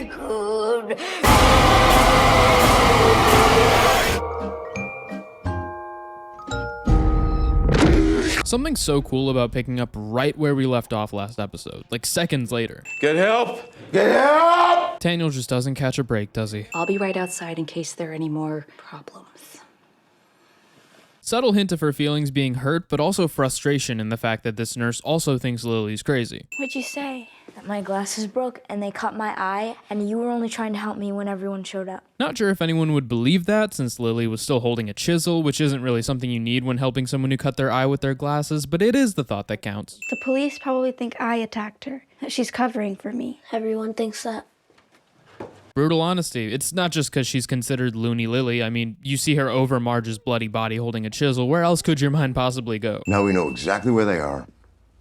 good. Something so cool about picking up right where we left off last episode, like seconds later. Get help! Get help! Daniel just doesn't catch a break, does he? I'll be right outside in case there are any more problems. Subtle hint of her feelings being hurt, but also frustration in the fact that this nurse also thinks Lily's crazy. What'd you say? That my glasses broke and they caught my eye, and you were only trying to help me when everyone showed up. Not sure if anyone would believe that, since Lily was still holding a chisel, which isn't really something you need when helping someone who cut their eye with their glasses, but it is the thought that counts. The police probably think I attacked her, that she's covering for me. Everyone thinks that. Brutal honesty. It's not just because she's considered Loony Lily. I mean, you see her over Marge's bloody body holding a chisel. Where else could your mind possibly go? Now we know exactly where they are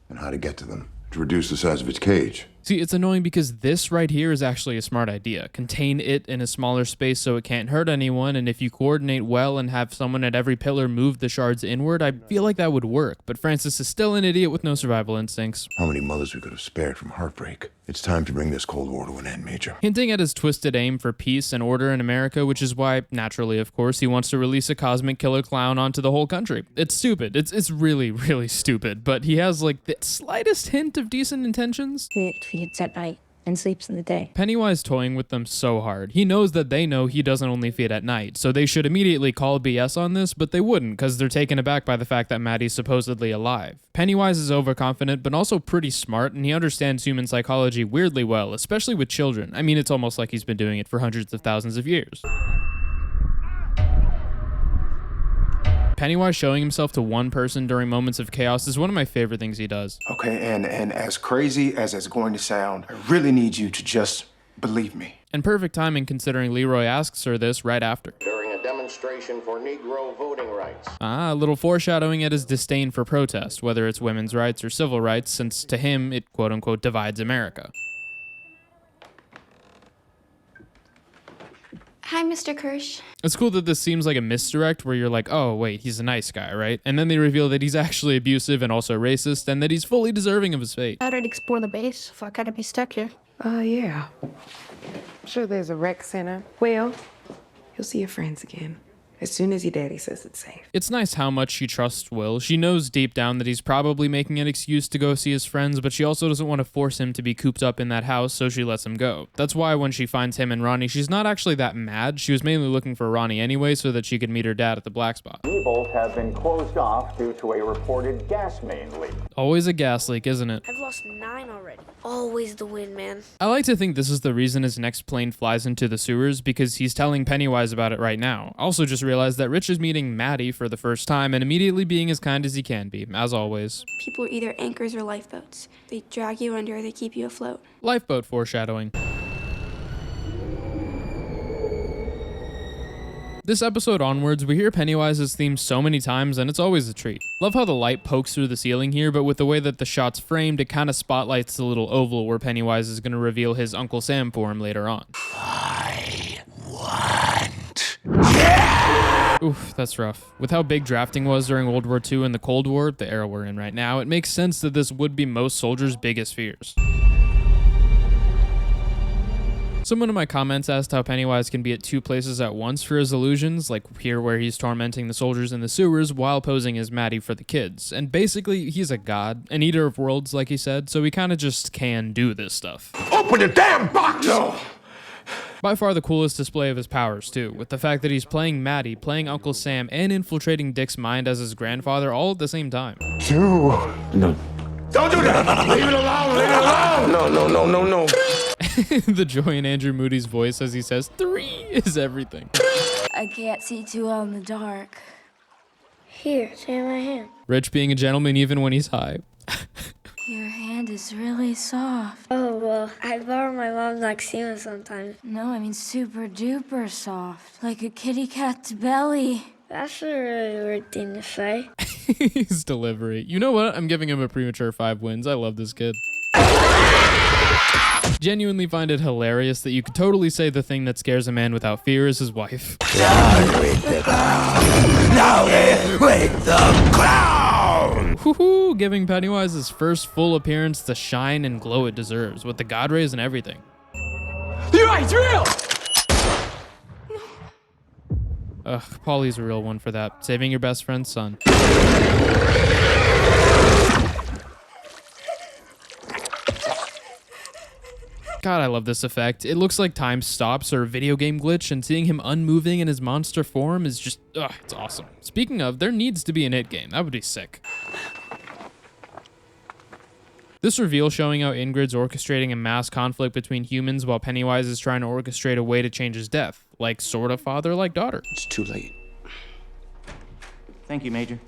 and how to get to them to reduce the size of its cage. See, it's annoying because this right here is actually a smart idea. Contain it in a smaller space so it can't hurt anyone, and if you coordinate well and have someone at every pillar move the shards inward, I feel like that would work. But Francis is still an idiot with no survival instincts. How many mothers we could have spared from heartbreak. It's time to bring this Cold War to an end, Major. Hinting at his twisted aim for peace and order in America, which is why, naturally, of course, he wants to release a cosmic killer clown onto the whole country. It's stupid. It's really, really stupid, but he has, like, the slightest hint of decent intentions. It feeds at night and sleeps in the day. Pennywise toying with them so hard. He knows that they know he doesn't only feed at night, so they should immediately call BS on this, but they wouldn't, because they're taken aback by the fact that Maddie's supposedly alive. Pennywise is overconfident, but also pretty smart, and he understands human psychology weirdly well, especially with children. I mean, it's almost like he's been doing it for hundreds of thousands of years. Pennywise showing himself to one person during moments of chaos is one of my favorite things he does. Okay, and as crazy as it's going to sound, I really need you to just believe me. And perfect timing considering Leroy asks her this right after. During a demonstration for Negro voting rights. A little foreshadowing at his disdain for protest, whether it's women's rights or civil rights, since to him it quote-unquote divides America. Hi, Mr. Kirsch. It's cool that this seems like a misdirect where you're like, oh, wait, he's a nice guy, right? And then they reveal that he's actually abusive and also racist, and that he's fully deserving of his fate. Thought I'd explore the base if I gotta be stuck here. Yeah. I'm sure there's a rec center. Well, you'll see your friends again as soon as your daddy says it's safe. It's nice how much she trusts Will. She knows deep down that he's probably making an excuse to go see his friends, but she also doesn't want to force him to be cooped up in that house, so she lets him go. That's why when she finds him and Ronnie, she's not actually that mad. She was mainly looking for Ronnie anyway so that she could meet her dad at the black spot. Both have been closed off due to a reported gas main leak. Always a gas leak, isn't it? I've lost 9 already. Always the win, man. I like to think this is the reason his next plane flies into the sewers, because he's telling Pennywise about it right now. Also just realized that Rich is meeting Maddie for the first time and immediately being as kind as he can be, as always. People are either anchors or lifeboats. They drag you under, they keep you afloat. Lifeboat foreshadowing. This episode onwards, we hear Pennywise's theme so many times, and it's always a treat. Love how the light pokes through the ceiling here, but with the way that the shot's framed, it kind of spotlights the little oval where Pennywise is going to reveal his Uncle Sam for him later on. I want... Oof, that's rough. With how big drafting was during World War II and the Cold War, the era we're in right now, it makes sense that this would be most soldiers' biggest fears. Someone in my comments asked how Pennywise can be at 2 places at once for his illusions, like here where he's tormenting the soldiers in the sewers while posing as Maddie for the kids. And basically, he's a god, an eater of worlds, like he said, so he kinda just can do this stuff. Open the damn box! No! By far the coolest display of his powers, too, with the fact that he's playing Maddie, playing Uncle Sam, and infiltrating Dick's mind as his grandfather all at the same time. 2. No. Don't do that! Leave it alone! Leave it alone! No. The joy in Andrew Moody's voice as he says 3 is everything. I can't see too well in the dark. Here, take my hand. Rich being a gentleman even when he's high. Your hand is really soft. Oh, well, I borrow my mom's Noxema sometimes. No, I mean super duper soft. Like a kitty cat's belly. That's a really weird thing to say. His delivery. You know what? I'm giving him a premature 5 wins. I love this kid. Genuinely find it hilarious that you could totally say the thing that scares a man without fear is his wife. Down with the clown! Down with the clown! Woohoo! Giving Pennywise his first full appearance the shine and glow it deserves, with the god rays and everything. You're right, it's real! Ugh, Paulie's a real one for that. Saving your best friend's son. God, I love this effect. It looks like time stops or a video game glitch, and seeing him unmoving in his monster form is just, ugh, it's awesome. Speaking of, there needs to be an It game. That would be sick. This reveal showing how Ingrid's orchestrating a mass conflict between humans while Pennywise is trying to orchestrate a way to change his death. Like sort of father, like daughter. It's too late. Thank you, Major.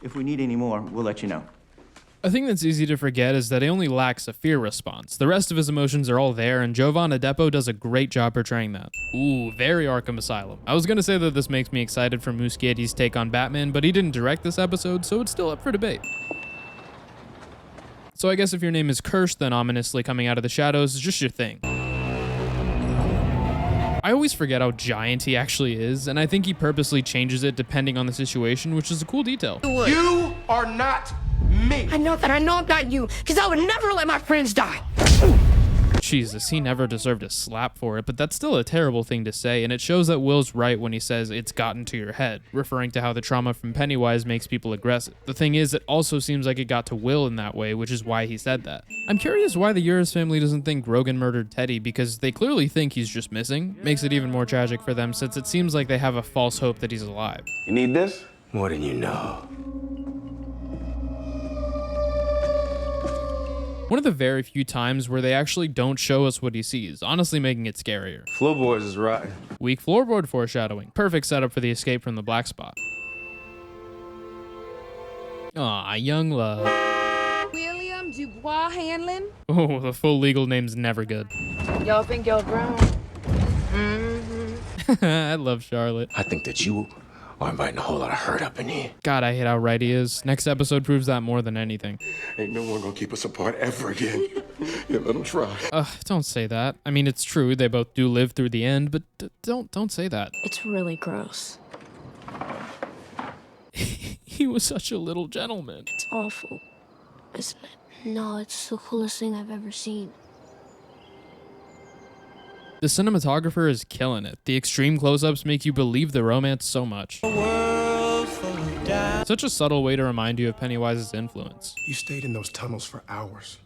If we need any more, we'll let you know. A thing that's easy to forget is that he only lacks a fear response. The rest of his emotions are all there, and Jovan Adepo does a great job portraying that. Ooh, very Arkham Asylum. I was gonna say that this makes me excited for Muschietti's take on Batman, but he didn't direct this episode, so it's still up for debate. So I guess if your name is cursed, then ominously coming out of the shadows is just your thing. I always forget how giant he actually is, and I think he purposely changes it depending on the situation, which is a cool detail. You are not me. I know I'm not you, because I would never let my friends die. Jesus, he never deserved a slap for it, but that's still a terrible thing to say, and it shows that Will's right when he says it's gotten to your head, referring to how the trauma from Pennywise makes people aggressive. The thing is, it also seems like it got to Will in that way, which is why he said that. I'm curious why the Uris family doesn't think Grogan murdered Teddy, because they clearly think he's just missing. Makes it even more tragic for them, since it seems like they have a false hope that he's alive. You need this? More than you know. One of the very few times where they actually don't show us what he sees, honestly making it scarier. Floorboards is rotten. Weak floorboard foreshadowing. Perfect setup for the escape from the black spot. Aw, young love. William Dubois Hanlon? Oh, the full legal name's never good. Y'all think y'all grown? I love Charlotte. I think that you are inviting a whole lot of hurt up in here. God, I hate how right he is. Next episode proves that more than anything. Ain't no one gonna keep us apart ever again. Yeah, let them try. Ugh, don't say that. I mean, it's true, they both do live through the end, but don't say that. It's really gross. He was such a little gentleman. It's awful, isn't it? No, it's the coolest thing I've ever seen. The cinematographer is killing it. The extreme close-ups make you believe the romance so much. Such a subtle way to remind you of Pennywise's influence. You stayed in those tunnels for hours.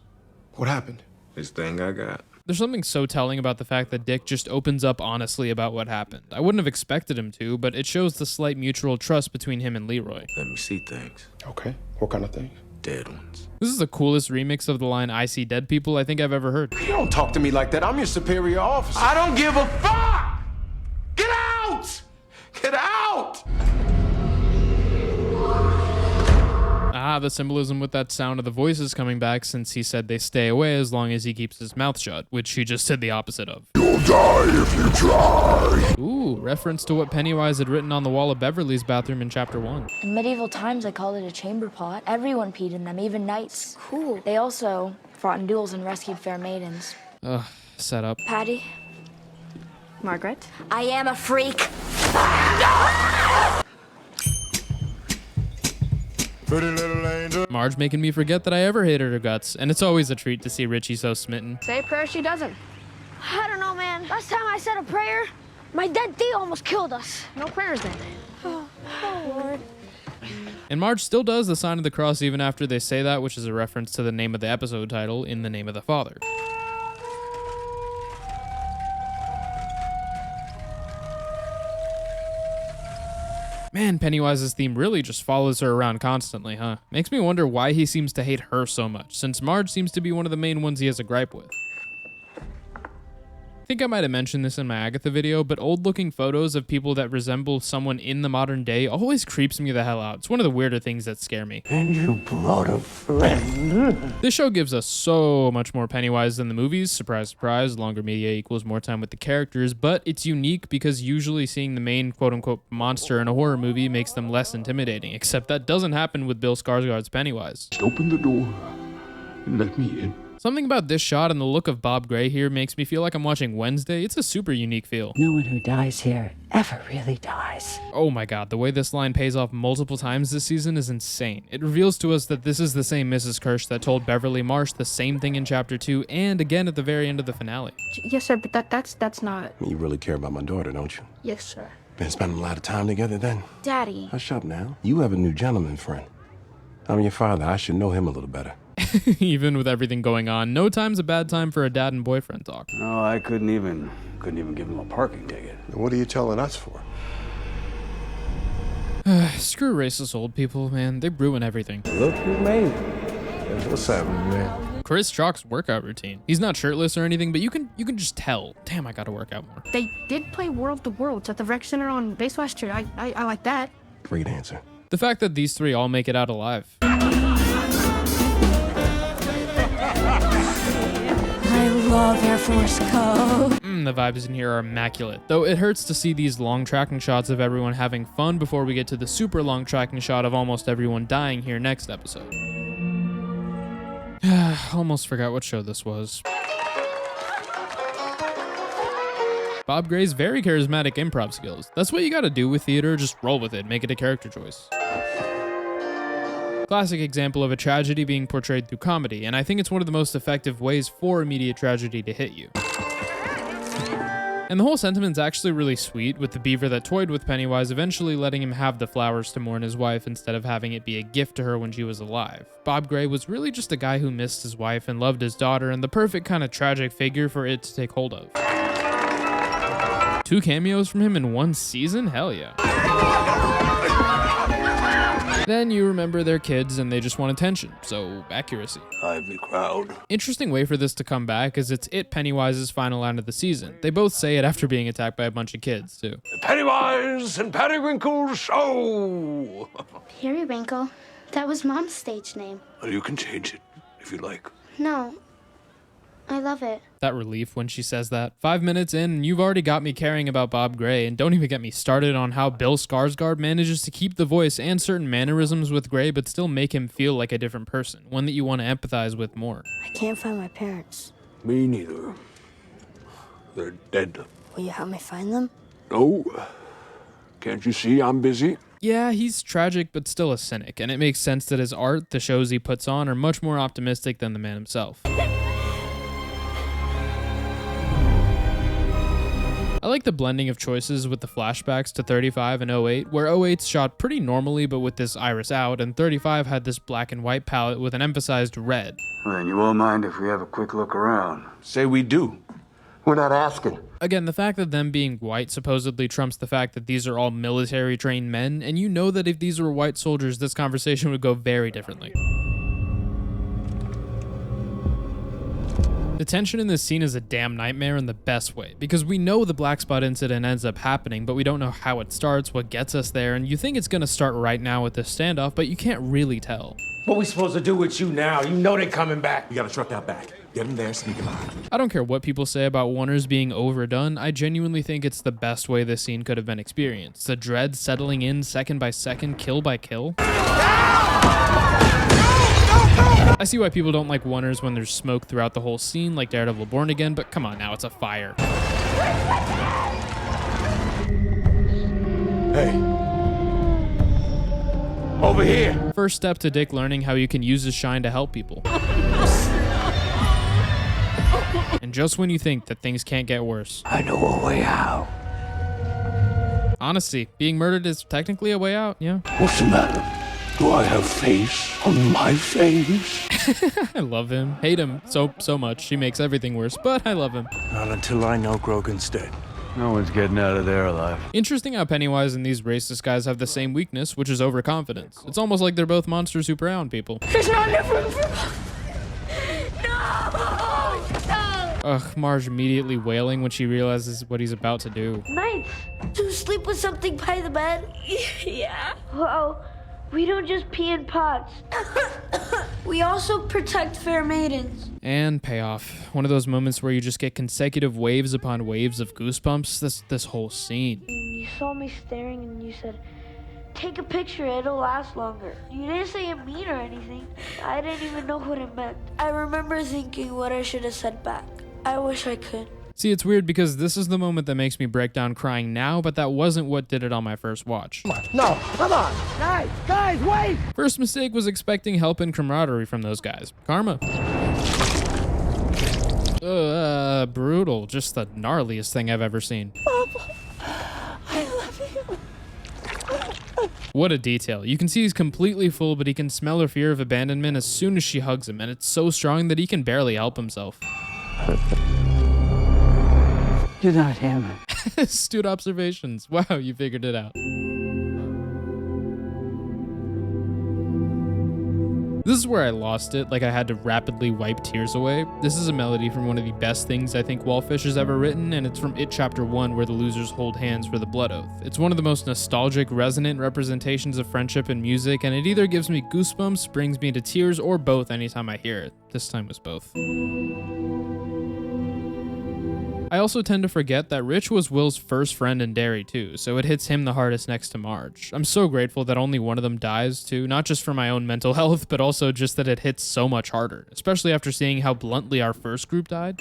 What happened? This thing I got. There's something so telling about the fact that Dick just opens up honestly about what happened. I wouldn't have expected him to, but it shows the slight mutual trust between him and Leroy. Let me see things. Okay, what kind of things? Dead ones. This is the coolest remix of the line "I see dead people" I think I've ever heard. You don't talk to me like that. I'm your superior officer. I don't give a fuck! Get out! Get out! Ah, the symbolism with that sound of the voices coming back, since he said they stay away as long as he keeps his mouth shut, which he just said the opposite of. You'll die if you try. Ooh, reference to what Pennywise had written on the wall of Beverly's bathroom in Chapter 1. In medieval times, they called it a chamber pot. Everyone peed in them, even knights. Cool. They also fought in duels and rescued fair maidens. Ugh, set up. Patty? Margaret? I am a freak. Marge making me forget that I ever hated her guts, and it's always a treat to see Richie so smitten. Say a prayer she doesn't. I don't know, man. Last time I said a prayer, my dead Theo almost killed us. No prayers then. Oh, Lord. And Marge still does the sign of the cross even after they say that, which is a reference to the name of the episode title, In the Name of the Father. Man, Pennywise's theme really just follows her around constantly, huh? Makes me wonder why he seems to hate her so much, since Marge seems to be one of the main ones he has a gripe with. I think I might have mentioned this in my Agatha video, but old-looking photos of people that resemble someone in the modern day always creeps me the hell out. It's one of the weirder things that scare me. And you brought a friend. This show gives us so much more Pennywise than the movies. Surprise, surprise, longer media equals more time with the characters, but it's unique because usually seeing the main quote-unquote monster in a horror movie makes them less intimidating, except that doesn't happen with Bill Skarsgård's Pennywise. Just open the door Let me in. Something about this shot and the look of Bob Gray here makes me feel like I'm watching Wednesday. It's a super unique feel. No one who dies here ever really dies. Oh my god, the way this line pays off multiple times this season is insane. It reveals to us that this is the same Mrs. Kirsch that told Beverly Marsh the same thing in chapter 2 and again at the very end of the finale. Yes, sir, but that's not. You really care about my daughter, don't you? Yes, sir. Been spending a lot of time together then? Daddy. Hush up now. You have a new gentleman friend. I'm your father. I should know him a little better. Even with everything going on, no time's a bad time for a dad and boyfriend talk. No, I couldn't even give him a parking ticket. What are you telling us for? Screw racist old people, man. They ruin everything. Look who made it. What's happening, man? Chris Chalk's workout routine. He's not shirtless or anything, but you can just tell. Damn, I gotta work out more. They did play World to Worlds at the Rec Center on Base Western. I like that. Great answer. The fact that these three all make it out alive. I love Air Force Code. The vibes in here are immaculate, though it hurts to see these long tracking shots of everyone having fun before we get to the super long tracking shot of almost everyone dying here next episode. Almost forgot what show this was. Bob Gray's very charismatic improv skills. That's what you gotta do with theater, just roll with it, make it a character choice. Classic example of a tragedy being portrayed through comedy, and I think it's one of the most effective ways for immediate tragedy to hit you. And the whole sentiment's actually really sweet, with the beaver that toyed with Pennywise eventually letting him have the flowers to mourn his wife instead of having it be a gift to her when she was alive. Bob Gray was really just a guy who missed his wife and loved his daughter, and the perfect kind of tragic figure for it to take hold of. 2 cameos from him in 1 season? Hell yeah. Then you remember their kids and they just want attention, so accuracy. Lively crowd. Interesting way for this to come back is it's Pennywise's final line of the season. They both say it after being attacked by a bunch of kids, too. The Pennywise and Periwinkle Show! Periwinkle? That was Mom's stage name. Well, you can change it if you like. No. I love it. That relief when she says that. 5 minutes in, and you've already got me caring about Bob Gray, and don't even get me started on how Bill Skarsgård manages to keep the voice and certain mannerisms with Gray, but still make him feel like a different person, one that you want to empathize with more. I can't find my parents. Me neither. They're dead. Will you help me find them? No. Can't you see I'm busy? Yeah, he's tragic, but still a cynic, and it makes sense that his art, the shows he puts on, are much more optimistic than the man himself. I like the blending of choices with the flashbacks to 35 and 08, where 08's shot pretty normally but with this iris out, and 35 had this black and white palette with an emphasized red. Then you won't mind if we have a quick look around. Say we do. We're not asking. Again, the fact that them being white supposedly trumps the fact that these are all military-trained men, and you know that if these were white soldiers, this conversation would go very differently. The tension in this scene is a damn nightmare in the best way, because we know the black spot incident ends up happening, but we don't know how it starts, what gets us there, and you think it's gonna start right now with this standoff, but you can't really tell. What we supposed to do with you now? You know they coming back. We got a truck out back. Get them there, sneak them out. I don't care what people say about Warner's being overdone, I genuinely think it's the best way this scene could have been experienced. The dread settling in second by second, kill by kill. I see why people don't like Warner's when there's smoke throughout the whole scene, like Daredevil Born Again, but come on now, it's a fire. Hey. Over here. First step to Dick learning how you can use his shine to help people. And just when you think that things can't get worse. I know a way out. Honestly, being murdered is technically a way out, yeah. What's the matter? Do I have face on my face? I love him. Hate him so much. She makes everything worse, but I love him. Not until I know Grogan's dead. No one's getting out of there alive. Interesting how Pennywise and these racist guys have the same weakness, which is overconfidence. It's almost like they're both monsters who prey on people. There's not enough room for... No! Ugh, Marge immediately wailing when she realizes what he's about to do. Nice. To sleep with something by the bed? Yeah. Uh-oh. We don't just pee in pots. We also protect fair maidens. And payoff. One of those moments where you just get consecutive waves upon waves of goosebumps. This whole scene. You saw me staring and you said, Take a picture, it'll last longer. You didn't say it mean or anything. I didn't even know what it meant. I remember thinking what I should have said back. I wish I could. See, it's weird because this is the moment that makes me break down crying now, but that wasn't what did it on my first watch. No, come on. Guys, wait! First mistake was expecting help and camaraderie from those guys. Karma. Brutal. Just the gnarliest thing I've ever seen. Papa, I love you. What a detail. You can see he's completely full, but he can smell her fear of abandonment as soon as she hugs him, and it's so strong that he can barely help himself. You're not him. Astute observations. Wow, you figured it out. This is where I lost it, like I had to rapidly wipe tears away. This is a melody from one of the best things I think Wallfish has ever written, and it's from It Chapter 1 where the losers hold hands for the blood oath. It's one of the most nostalgic, resonant representations of friendship in music, and it either gives me goosebumps, brings me to tears, or both anytime I hear it. This time was both. I also tend to forget that Rich was Will's first friend in Derry too, so it hits him the hardest next to Marge. I'm so grateful that only one of them dies too, not just for my own mental health, but also just that it hits so much harder, especially after seeing how bluntly our first group died.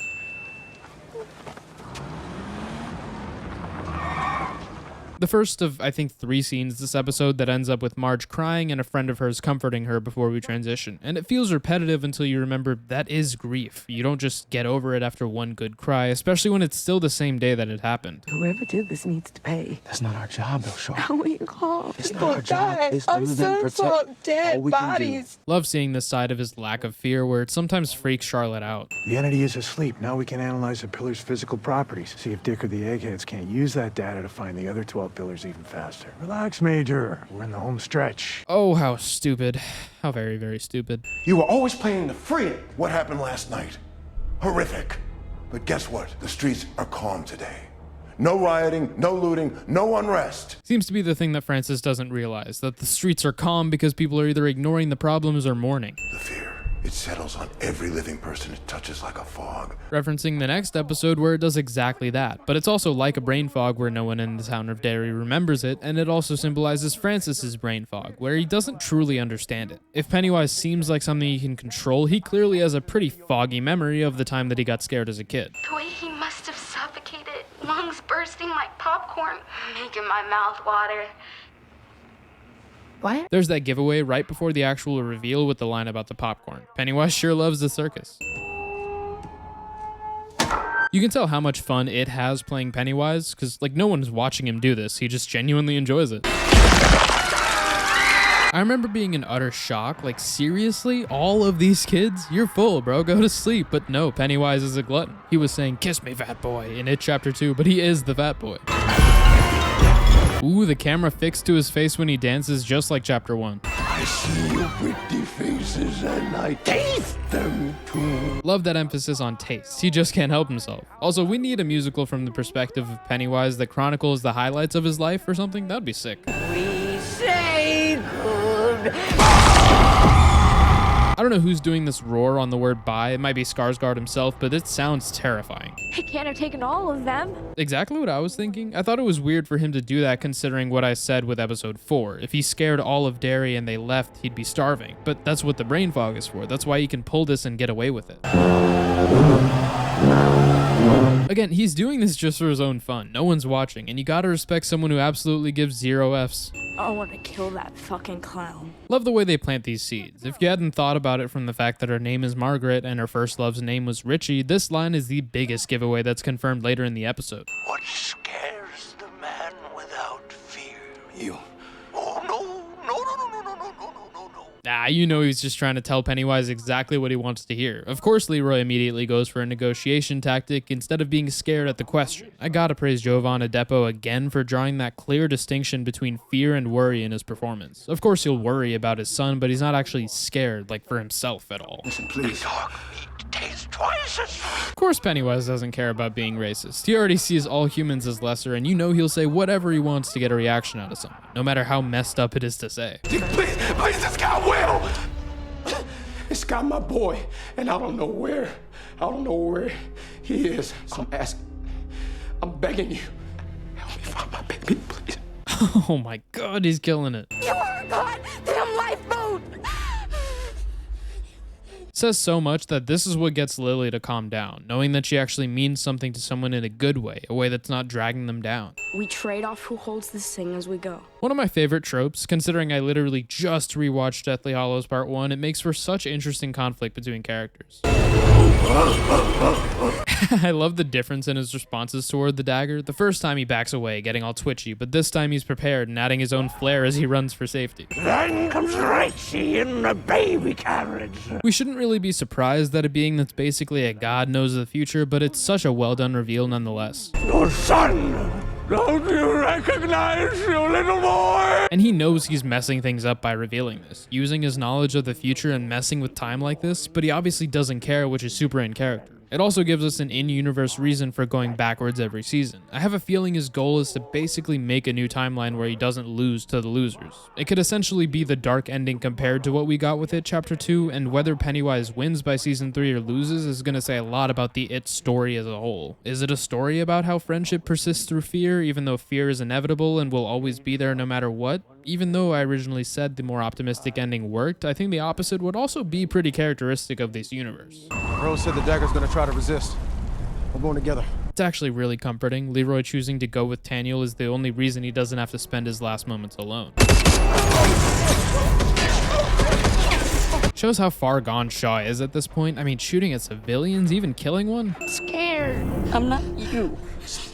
The first of, I think, 3 scenes this episode that ends up with Marge crying and a friend of hers comforting her before we transition. And it feels repetitive until you remember that is grief. You don't just get over it after one good cry, especially when it's still the same day that it happened. Whoever did this needs to pay. That's not our job, though, Sean. How will you call? It's not our job. It's other than protect dead all we can do. Love seeing this side of his lack of fear where it sometimes freaks Charlotte out. The entity is asleep. Now we can analyze the pillar's physical properties. See if Dick or the eggheads can't use that data to find the other 12 pillars even faster. Relax, Major. We're in the home stretch. Oh, how stupid. How very, very stupid. You were always playing the free. What happened last night? Horrific. But guess what? The streets are calm today. No rioting, no looting, no unrest. Seems to be the thing that Francis doesn't realize, that the streets are calm because people are either ignoring the problems or mourning. The fear, it settles on every living person it touches like a fog. Referencing the next episode where it does exactly that, but it's also like a brain fog where no one in the town of Derry remembers it, and it also symbolizes Francis's brain fog, where he doesn't truly understand it. If Pennywise seems like something he can control, he clearly has a pretty foggy memory of the time that he got scared as a kid. The way he must have suffocated, lungs bursting like popcorn, making my mouth water. What? There's that giveaway right before the actual reveal with the line about the popcorn. Pennywise sure loves the circus. You can tell how much fun it has playing Pennywise, because like no one's watching him do this, he just genuinely enjoys it. I remember being in utter shock, like seriously, all of these kids? You're full, bro, go to sleep. But no, Pennywise is a glutton. He was saying, "Kiss me, fat boy," in It Chapter 2, but he is the fat boy. Ooh, the camera fixed to his face when he dances just like Chapter 1. I see your pretty faces and I taste them too. Love that emphasis on taste. He just can't help himself. Also, we need a musical from the perspective of Pennywise that chronicles the highlights of his life or something. That'd be sick. We say good. I don't know who's doing this roar on the word bye. It might be Skarsgård himself, but it sounds terrifying. He can't have taken all of them. Exactly what I was thinking. I thought it was weird for him to do that considering what I said with episode 4. If he scared all of Derry and they left, he'd be starving. But that's what the brain fog is for. That's why he can pull this and get away with it. Again, he's doing this just for his own fun. No one's watching, and you gotta respect someone who absolutely gives 0 Fs. I want to kill that fucking clown. Love the way they plant these seeds. If you hadn't thought about it from the fact that her name is Margaret and her first love's name was Richie, this line is the biggest giveaway that's confirmed later in the episode. What scares the man without fear? You. Oh, no, no, no, no, no, no, no, no, no, no. Ah, you know he's just trying to tell Pennywise exactly what he wants to hear. Of course, Leroy immediately goes for a negotiation tactic instead of being scared at the question. I gotta praise Jovan Adepo again for drawing that clear distinction between fear and worry in his performance. Of course, he'll worry about his son, but he's not actually scared, like, for himself at all. Listen, please. Dog meat tastes twice as sweet. Of course, Pennywise doesn't care about being racist. He already sees all humans as lesser, and you know he'll say whatever he wants to get a reaction out of someone, no matter how messed up it is to say. Please, this guy will. It's got my boy, and I don't know where he is. So I'm begging you, help me find my baby, please. Oh my god, he's killing it. says so much that this is what gets Lily to calm down, knowing that she actually means something to someone in a good way, a way that's not dragging them down. We trade off who holds this thing as we go. One of my favorite tropes, considering I literally just rewatched Deathly Hallows Part 1, it makes for such interesting conflict between characters. I love the difference in his responses toward the dagger. The first time he backs away, getting all twitchy, but this time he's prepared and adding his own flair as he runs for safety. Then comes Richie in the baby carriage. We shouldn't really be surprised that a being that's basically a god knows the future, but it's such a well-done reveal nonetheless. Your son! Don't you recognize your little boy? And he knows he's messing things up by revealing this, using his knowledge of the future and messing with time like this, but he obviously doesn't care, which is super in character. It also gives us an in-universe reason for going backwards every season. I have a feeling his goal is to basically make a new timeline where he doesn't lose to the losers. It could essentially be the dark ending compared to what we got with It Chapter 2, and whether Pennywise wins by Season 3 or loses is going to say a lot about the It story as a whole. Is it a story about how friendship persists through fear, even though fear is inevitable and will always be there no matter what? Even though I originally said the more optimistic ending worked, I think the opposite would also be pretty characteristic of this universe. Rose said the dagger's gonna try to resist. We're going together. It's actually really comforting. Leroy choosing to go with Daniel is the only reason he doesn't have to spend his last moments alone. Shows how far gone Shaw is at this point. I mean, shooting at civilians, even killing one? I'm scared. I'm not you.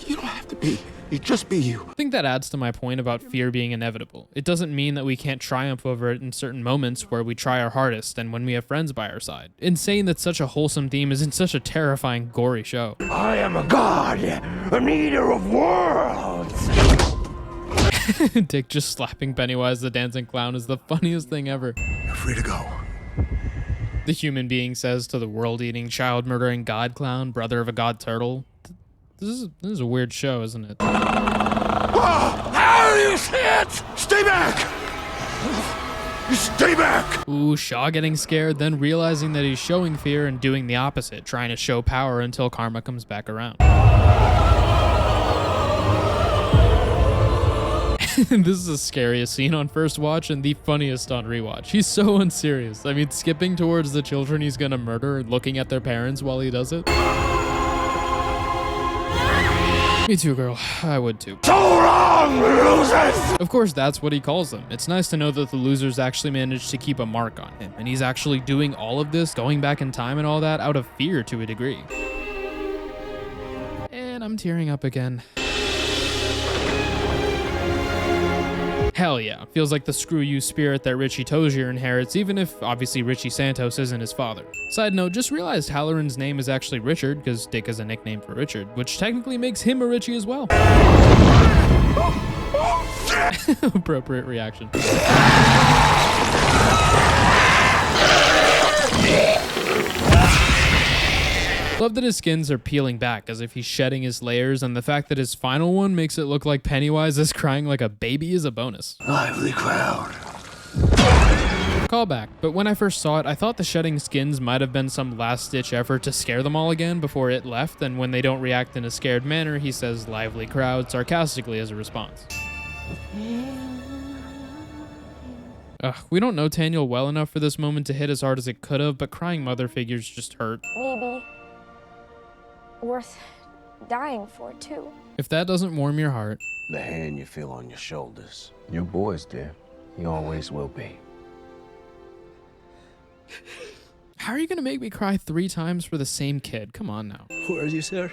You don't have to be. You just be you. I think that adds to my point about fear being inevitable. It doesn't mean that we can't triumph over it in certain moments where we try our hardest and when we have friends by our side. Insane that such a wholesome theme is in such a terrifying, gory show. I am a god, an eater of worlds. Dick just slapping Pennywise the dancing clown is the funniest thing ever. You're free to go. The human being says to the world-eating, child-murdering god clown, brother of a god turtle. This is a weird show, isn't it? How do you see it? Stay back! Stay back! Ooh, Shaw getting scared, then realizing that he's showing fear and doing the opposite, trying to show power until karma comes back around. This is the scariest scene on first watch and the funniest on rewatch. He's so unserious. I mean, skipping towards the children he's gonna murder and looking at their parents while he does it. Me too, girl. I would too. So wrong, losers! Of course, that's what he calls them. It's nice to know that the losers actually managed to keep a mark on him, and he's actually doing all of this, going back in time and all that, out of fear to a degree. And I'm tearing up again. Hell yeah, feels like the screw you spirit that Richie Tozier inherits, even if obviously Richie Santos isn't his father. Side note, just realized Halloran's name is actually Richard, because Dick is a nickname for Richard, which technically makes him a Richie as well. Appropriate reaction. Love that his skins are peeling back as if he's shedding his layers, and the fact that his final one makes it look like Pennywise is crying like a baby is a bonus. Lively crowd. Callback, but when I first saw it, I thought the shedding skins might have been some last-ditch effort to scare them all again before it left, and when they don't react in a scared manner, he says lively crowd sarcastically as a response. We don't know Daniel well enough for this moment to hit as hard as it could have, but crying mother figures just hurt. Maybe worth dying for, too. If that doesn't warm your heart. The hand you feel on your shoulders. Your boy's dear. He always will be. How are you gonna make me cry 3 times for the same kid? Come on now. Who are you, sir?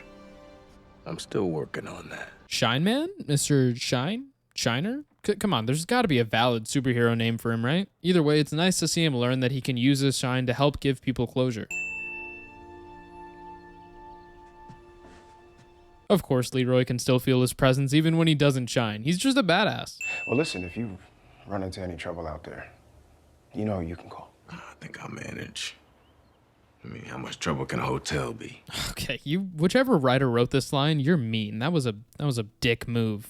I'm still working on that. Shine Man? Mr. Shine? Shiner? Come on, there's gotta be a valid superhero name for him, right? Either way, it's nice to see him learn that he can use his shine to help give people closure. Of course, Leroy can still feel his presence even when he doesn't shine. He's just a badass. Well, listen, if you run into any trouble out there, you know you can call. I think I'll manage. I mean, how much trouble can a hotel be? Okay, whichever writer wrote this line, you're mean. That was a dick move.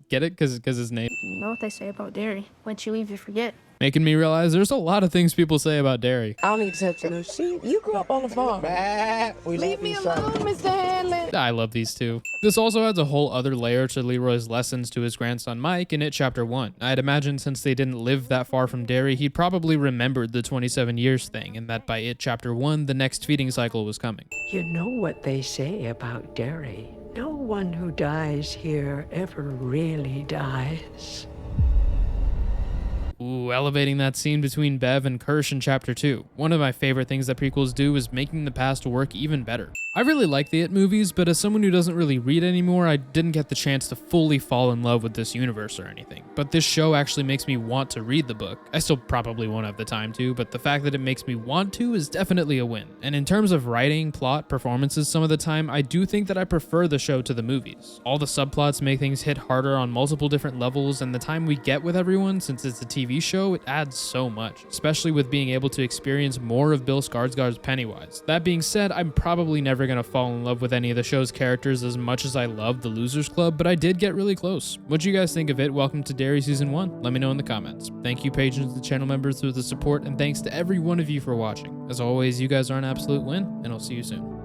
Get it? Cause his name. You know what they say about Derry. Once you leave, you forget. Making me realize there's a lot of things people say about Derry. I don't need to touch no sheep. You grew up on the farm. Leave me alone, Mr. Hanlon. I love these two. This also adds a whole other layer to Leroy's lessons to his grandson Mike in It Chapter 1. I'd imagine since they didn't live that far from Derry, he'd probably remembered the 27 years thing, and that by It Chapter 1, the next feeding cycle was coming. You know what they say about Derry. No one who dies here ever really dies. Ooh, elevating that scene between Bev and Kirsch in Chapter 2. One of my favorite things that prequels do is making the past work even better. I really like the It movies, but as someone who doesn't really read anymore, I didn't get the chance to fully fall in love with this universe or anything. But this show actually makes me want to read the book. I still probably won't have the time to, but the fact that it makes me want to is definitely a win. And in terms of writing, plot, performances some of the time, I do think that I prefer the show to the movies. All the subplots make things hit harder on multiple different levels, and the time we get with everyone, since it's a TV show, it adds so much, especially with being able to experience more of Bill Skarsgård's Pennywise. That being said, I'm probably never gonna fall in love with any of the show's characters as much as I love the Losers Club, but I did get really close. What'd you guys think of it? Welcome to Derry Season 1. Let me know in the comments. Thank you patrons and channel members for the support, and thanks to every one of you for watching. As always, you guys are an absolute win, and I'll see you soon.